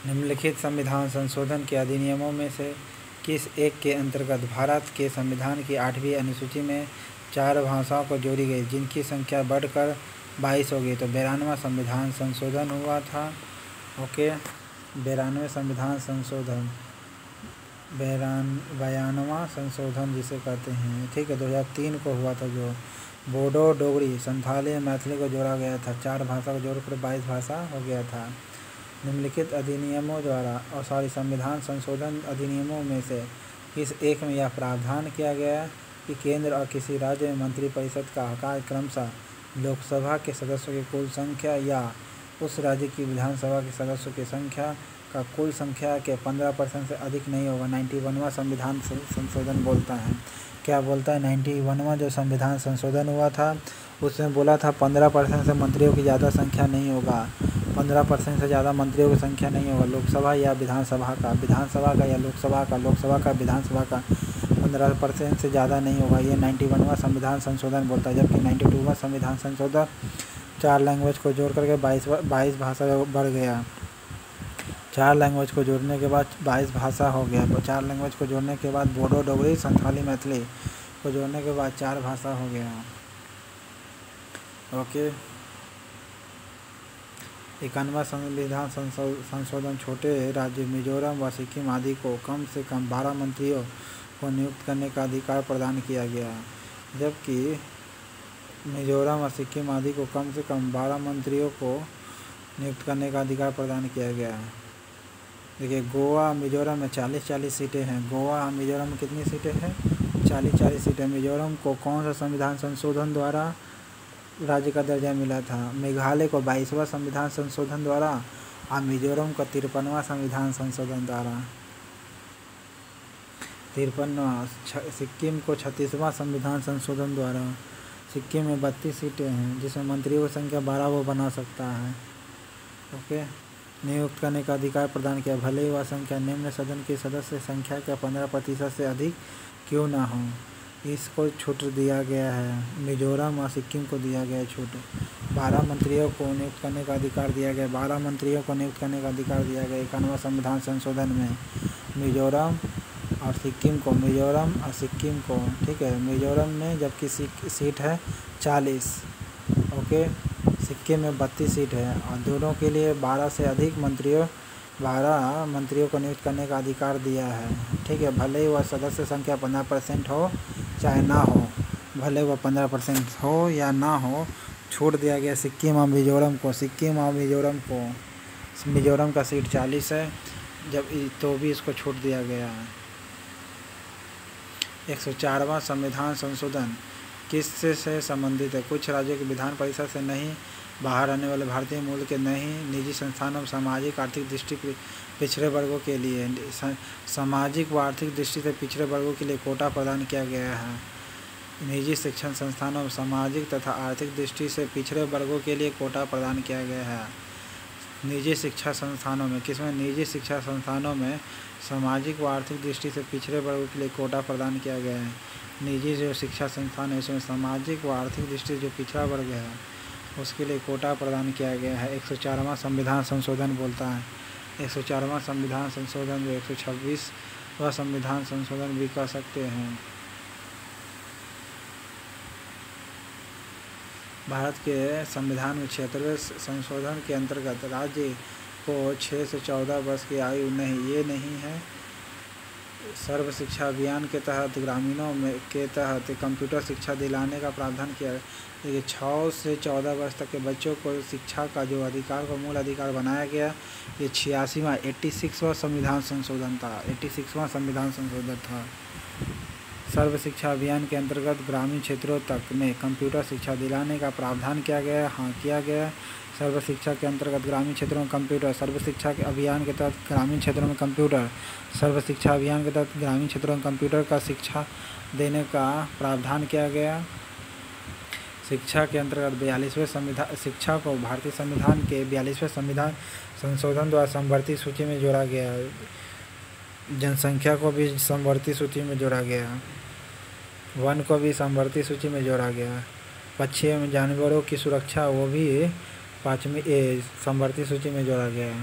निम्नलिखित संविधान संशोधन के अधिनियमों में से किस एक के अंतर्गत भारत के संविधान की 8वीं अनुसूची में 4 भाषाओं को जोड़ी गई, जिनकी संख्या बढ़कर 22 हो गई? तो 92वां संविधान संशोधन हुआ था। ओके, 92वें संविधान संशोधन, 92वां संशोधन जिसे कहते हैं, ठीक है, 2003 को हुआ था, जो बोडो, डोगरी, संथाली, मैथिली को जोड़ा गया था। 4 भाषा को जोड़कर 22 भाषा हो गया था। निम्नलिखित अधिनियमों द्वारा संविधान संशोधन अधिनियमों में से किस एक में यह प्रावधान किया गया कि केंद्र और किसी राज्य में मंत्रिपरिषद का आकार क्रमशः लोकसभा के सदस्यों की कुल संख्या या उस राज्य की विधानसभा के सदस्यों की संख्या का कुल संख्या के 15% से अधिक नहीं होगा? 91वां संविधान संशोधन बोलता है। क्या बोलता है? 91वां जो संविधान संशोधन हुआ था उसमें बोला था 15% से मंत्रियों की ज़्यादा संख्या नहीं होगा। 15% से ज़्यादा मंत्रियों की संख्या नहीं होगा। लोकसभा या विधानसभा का, विधानसभा का या लोकसभा का, लोकसभा का विधानसभा का 15% से ज़्यादा नहीं होगा। ये 91वां संविधान संशोधन बोलता है। जबकि 92वां संविधान संशोधन 4 लैंग्वेज को जोड़ करके 22 भाषा बढ़ गया। 4 लैंग्वेज को जोड़ने के बाद 22 भाषा हो गया। 4 लैंग्वेज को जोड़ने के बाद बोडो, डोगरी, संथाली, मैथिली को जोड़ने के बाद 4 भाषा हो गया। ओके, 91वां संविधान संशोधन छोटे राज्य मिजोरम व सिक्किम आदि को कम से कम 12 मंत्रियों को नियुक्त करने का अधिकार प्रदान किया गया। जबकि मिजोरम और सिक्किम आदि को कम से कम 12 मंत्रियों को नियुक्त करने का अधिकार प्रदान किया गया। देखिए, गोवा मिजोरम में 40-40 सीटें हैं। गोवा मिजोरम में कितनी सीटें हैं? 40-40 सीटें। मिजोरम को कौन सा संविधान संशोधन द्वारा राज्य का दर्जा मिला था? मेघालय को 22वां संविधान संशोधन द्वारा और मिजोरम को 53वां संविधान संशोधन द्वारा। 53वां। सिक्किम को 36वां संविधान संशोधन द्वारा। सिक्किम में 32 सीटें हैं, जिसमें मंत्रियों की संख्या 12 वो बना सकता है। ओके, नियुक्त करने का अधिकार प्रदान किया, भले ही वह संख्या निम्न सदन के सदस्य संख्या का 15% से अधिक क्यों ना हो। इसको छूट दिया गया है। मिजोरम और सिक्किम को दिया गया छूट। 12 मंत्रियों को नियुक्त करने का अधिकार दिया गया। 12 मंत्रियों को नियुक्त करने का अधिकार दिया गया 91वां संविधान संशोधन में। मिजोरम और सिक्किम को, मिजोरम और सिक्किम को, ठीक है, मिजोरम में जबकि सीट है 40, ओके, सिक्किम में 32 सीट है और दोनों के लिए 12 से अधिक मंत्रियों 12 मंत्रियों को नियुक्त करने का अधिकार दिया है। ठीक है, भले ही वह सदस्य संख्या 15% हो चाहे ना हो, भले वह 15% हो या ना हो, छूट दिया गया सिक्किम और मिजोरम को। सिक्किम और मिजोरम को, मिजोरम का सीट 40 है जब तो भी इसको छूट दिया गया है। 104वां संविधान संशोधन किससे से संबंधित है? कुछ राज्यों के विधान परिषद से नहीं बाहर आने वाले भारतीय मूल के नहीं निजी संस्थानों, सामाजिक आर्थिक दृष्टि पिछड़े वर्गों के लिए, सामाजिक व आर्थिक दृष्टि से पिछड़े वर्गों के लिए कोटा प्रदान किया गया है। निजी शिक्षण संस्थानों में सामाजिक तथा आर्थिक दृष्टि से पिछड़े वर्गों के लिए कोटा प्रदान किया गया है। निजी शिक्षा संस्थानों में, किसमें? निजी शिक्षा संस्थानों में सामाजिक व आर्थिक दृष्टि से पिछड़े वर्गों के लिए कोटा प्रदान किया गया है। निजी जो शिक्षा संस्थान है उसमें सामाजिक व आर्थिक दृष्टि से जो पिछड़ा वर्ग है उसके लिए कोटा प्रदान किया गया है। 104वां संविधान संशोधन बोलता है। 104वां संविधान संशोधन जो 126वां संविधान संशोधन भी कह सकते हैं। भारत के संविधान में 76वें संशोधन के अंतर्गत राज्य को 6 से 14 वर्ष की आयु ये नहीं है। सर्व शिक्षा अभियान के तहत ग्रामीणों में के तहत कंप्यूटर शिक्षा दिलाने का प्रावधान किया है। देखिए, 6 से 14 वर्ष तक के बच्चों को शिक्षा का जो अधिकार को मूल अधिकार बनाया गया, ये 86वां संविधान संशोधन था। 86वां संविधान संशोधन था। सर्व शिक्षा अभियान के अंतर्गत ग्रामीण क्षेत्रों तक में कंप्यूटर शिक्षा दिलाने का प्रावधान किया गया। हाँ, किया गया। सर्व शिक्षा के अंतर्गत ग्रामीण क्षेत्रों में कंप्यूटर, सर्व शिक्षा के अभियान के तहत ग्रामीण क्षेत्रों में कंप्यूटर, सर्व शिक्षा अभियान के तहत ग्रामीण क्षेत्रों में कंप्यूटर का शिक्षा देने का प्रावधान किया गया। शिक्षा के अंतर्गत 42वें संविधान, शिक्षा को भारतीय संविधान के 42वें संविधान संशोधन द्वारा समवर्ती सूची में जोड़ा गया। जनसंख्या को भी समवर्ती सूची में जोड़ा गया। वन को भी समवर्ती सूची में जोड़ा गया। पक्षी जानवरों की सुरक्षा वो भी 5वीं समवर्ती सूची में जोड़ा गया।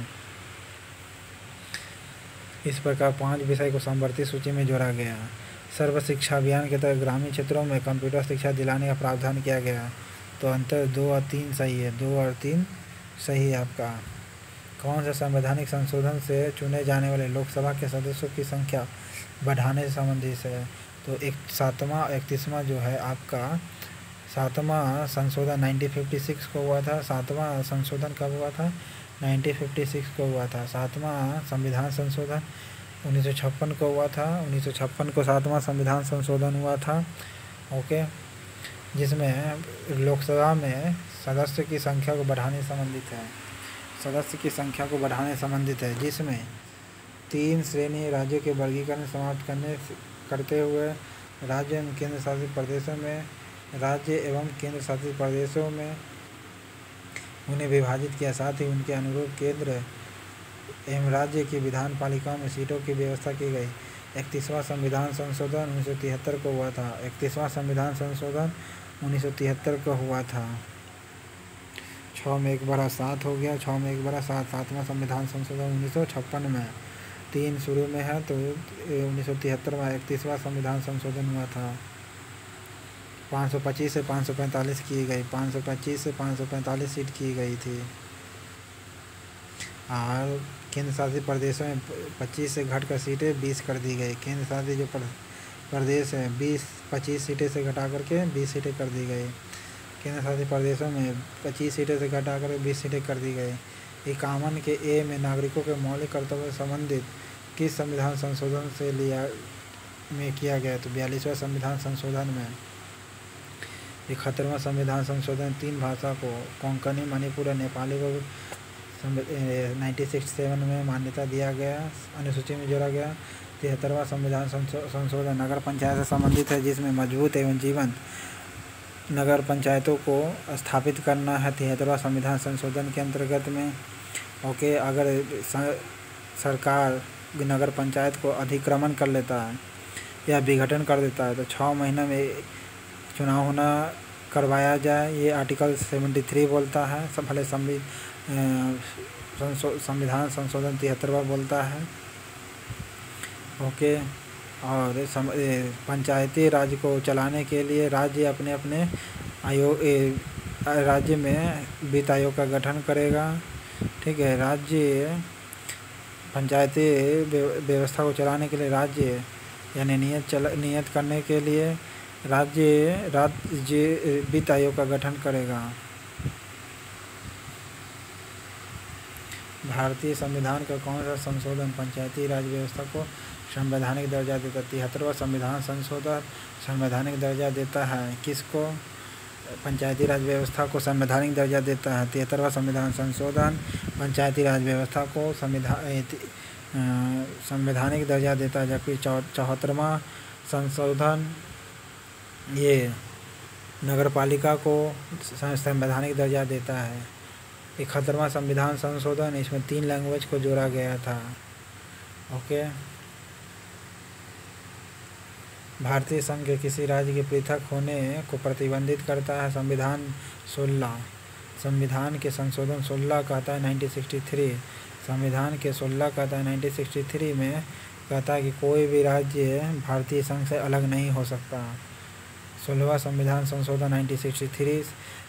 इस प्रकार 5 विषय को समवर्ती सूची में जोड़ा गया। सर्व शिक्षा अभियान के तहत ग्रामीण क्षेत्रों में कंप्यूटर शिक्षा दिलाने का प्रावधान किया गया। तो अंतर 2 और 3 सही है, 2 और 3 सही है आपका। कौन सा संवैधानिक संशोधन से चुने जाने वाले लोकसभा के सदस्यों की संख्या बढ़ाने से संबंधित है? तो 31वां जो है आपका 7वां संशोधन 1956 को हुआ था। 7वां संशोधन कब हुआ था? 1956 को हुआ था। 7वां संविधान संशोधन 1956 को हुआ था। 1956 को 7वां संविधान संशोधन हुआ था। ओके, जिसमें लोकसभा में सदस्य की संख्या को बढ़ाने संबंधित है। सदस्य की संख्या को बढ़ाने संबंधित है, जिसमें 3 श्रेणी राज्यों के वर्गीकरण समाप्त करते हुए राज्य एवं केंद्र शासित प्रदेशों में उन्हें विभाजित किया। साथ ही उनके अनुरूप केंद्र एवं राज्य की विधान पालिकाओं में सीटों की व्यवस्था की गई। 31वां संविधान संशोधन 1973 को हुआ था। 31वां संविधान संशोधन 1973 को हुआ था। 6 में 1 बड़ा 7 हो गया। 6 में 1 बड़ा 7। 7वां संविधान संशोधन 1956 में, 3 शुरू में है तो 1973 में 31वां संविधान संशोधन हुआ था। 525 से 545 की गई। 525 से 545 सीट की गई थी। और केंद्र शासित प्रदेशों में 25 से घटकर सीटें 20 कर दी गई। केंद्र शासित जो प्रदेश है 25 सीटें से घटा करके 20 सीटें कर दी गई। केंद्र शासित प्रदेशों में 25 सीटें से घटा कर 20 सीटें कर दी गई। 51 के ए में नागरिकों के मौलिक कर्तव्यों से संबंधित किस संविधान संशोधन से किया गया? तो 42वां संविधान संशोधन में। 71वां संविधान संशोधन 3 भाषा को कोंकणी, मणिपुरी और नेपाली को 1967 में मान्यता दिया गया, अनुसूची में जोड़ा गया। 73वां संविधान संशोधन नगर पंचायत से संबंधित है, जिसमें मजबूत एवं जीवंत नगर पंचायतों को स्थापित करना है 73वां संविधान संशोधन के अंतर्गत में। ओके, अगर सरकार नगर पंचायत को अतिक्रमण कर लेता है या विघटन कर देता है तो 6 महीने में चुनाव होना करवाया जाए, ये आर्टिकल 73 बोलता है। भले संविधान संशोधन 73वां बोलता है। ओके, और पंचायती राज को चलाने के लिए राज्य अपने राज्य में वित्त आयोग का गठन करेगा। ठीक है, राज्य पंचायती व्यवस्था को चलाने के लिए राज्य यानी नियत करने के लिए राज्य वित्त आयोग का गठन करेगा। भारतीय संविधान का कौन सा संशोधन पंचायती राज व्यवस्था को संवैधानिक दर्जा देता है? 73वां संविधान संशोधन संवैधानिक दर्जा देता है। किसको? पंचायती राज व्यवस्था को संवैधानिक दर्जा देता है। 73वां संविधान संशोधन पंचायती राज व्यवस्था को संवैधानिक दर्जा देता है, जबकि 74वां संशोधन ये नगर पालिका को संवैधानिक दर्जा देता है। 71वां संविधान संशोधन, इसमें 3 लैंग्वेज को जोड़ा गया था। ओके, भारतीय संघ के किसी राज्य के पृथक होने को प्रतिबंधित करता है संविधान 16। संविधान के संशोधन 16 कहता है 1963। संविधान के 16 कहता है 1963 में कहता है कि कोई भी राज्य भारतीय संघ से अलग नहीं हो सकता। 16वां संविधान संशोधन 1963,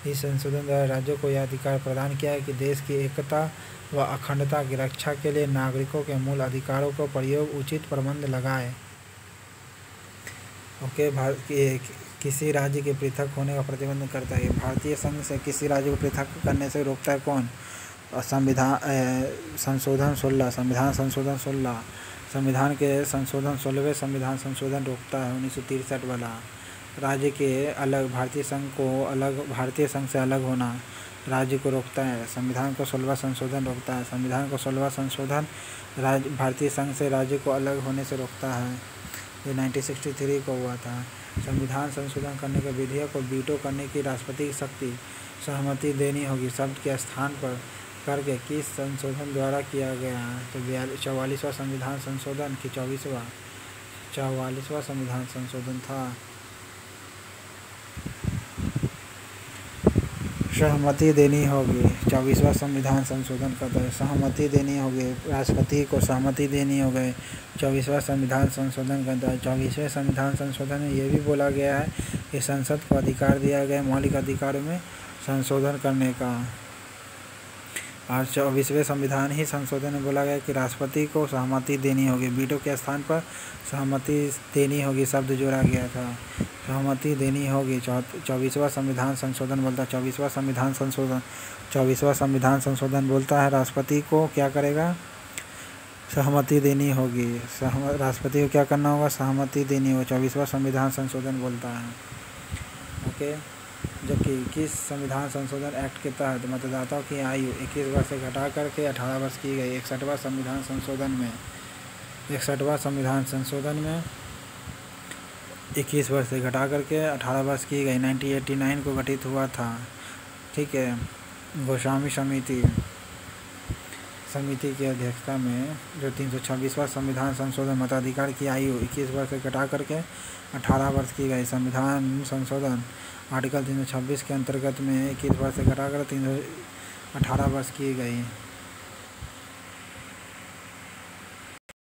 इस संशोधन द्वारा राज्यों को यह अधिकार प्रदान किया है कि देश की एकता व अखंडता की रक्षा के लिए नागरिकों के मूल अधिकारों को प्रयोग उचित प्रबंध लगाए। ओके, किसी राज्य के पृथक होने का प्रतिबंध करता है। भारतीय संघ से किसी राज्य को पृथक करने से रोकता है कौन? संशोधन 16, संविधान संशोधन 16। संविधान के संशोधन 16वें संविधान संशोधन रोकता है 1963 वाला। राज्य के अलग भारतीय संघ से अलग होना राज्य को रोकता है। संविधान को 16वां संशोधन रोकता है। संविधान को 16वां संशोधन भारतीय संघ से राज्य को अलग होने से रोकता है। ये 1963 को हुआ था। संविधान संशोधन करने के विधेयक को वीटो करने की राष्ट्रपति की सहमति देनी होगी। शब्द के स्थान पर करके किस संशोधन द्वारा किया गया है? तो 44वां संविधान संशोधन की 44वां संविधान संशोधन था। सहमति देनी होगी। 24वां संविधान संशोधन करता है, सहमति देनी होगी, राष्ट्रपति को सहमति देनी होगी। 24वां संविधान संशोधन करता है। 24वें संविधान संशोधन में ये भी बोला गया है कि संसद को अधिकार दिया गया मौलिक अधिकारों में संशोधन करने का। और 24वें संविधान ही संशोधन में बोला गया कि राष्ट्रपति को सहमति देनी होगी, वीटो के स्थान पर सहमति देनी होगी शब्द जोड़ा गया था, सहमति देनी होगी। 24वां संविधान संशोधन बोलता है 24वां संविधान संशोधन बोलता है राष्ट्रपति को क्या करेगा, सहमति देनी होगी। राष्ट्रपति को क्या करना होगा, सहमति देनी होगी। 24वां संविधान संशोधन बोलता है। ओके, जबकि 21 संविधान संशोधन एक्ट के तहत मतदाताओं की आयु 21 वर्ष से घटा करके 18 वर्ष की गई। 61वां संविधान संशोधन में 21 वर्ष से घटा करके 18 वर्ष की गई। 1989 को गठित हुआ था, ठीक है। गोस्वामी समिति की अध्यक्षता में जो 326वां संविधान संशोधन मताधिकार की आयु 21 वर्ष से घटा करके 18 वर्ष की गई। संविधान संशोधन आर्टिकल 326 के अंतर्गत में 21 वर्ष से घटा कर 18 वर्ष की गई।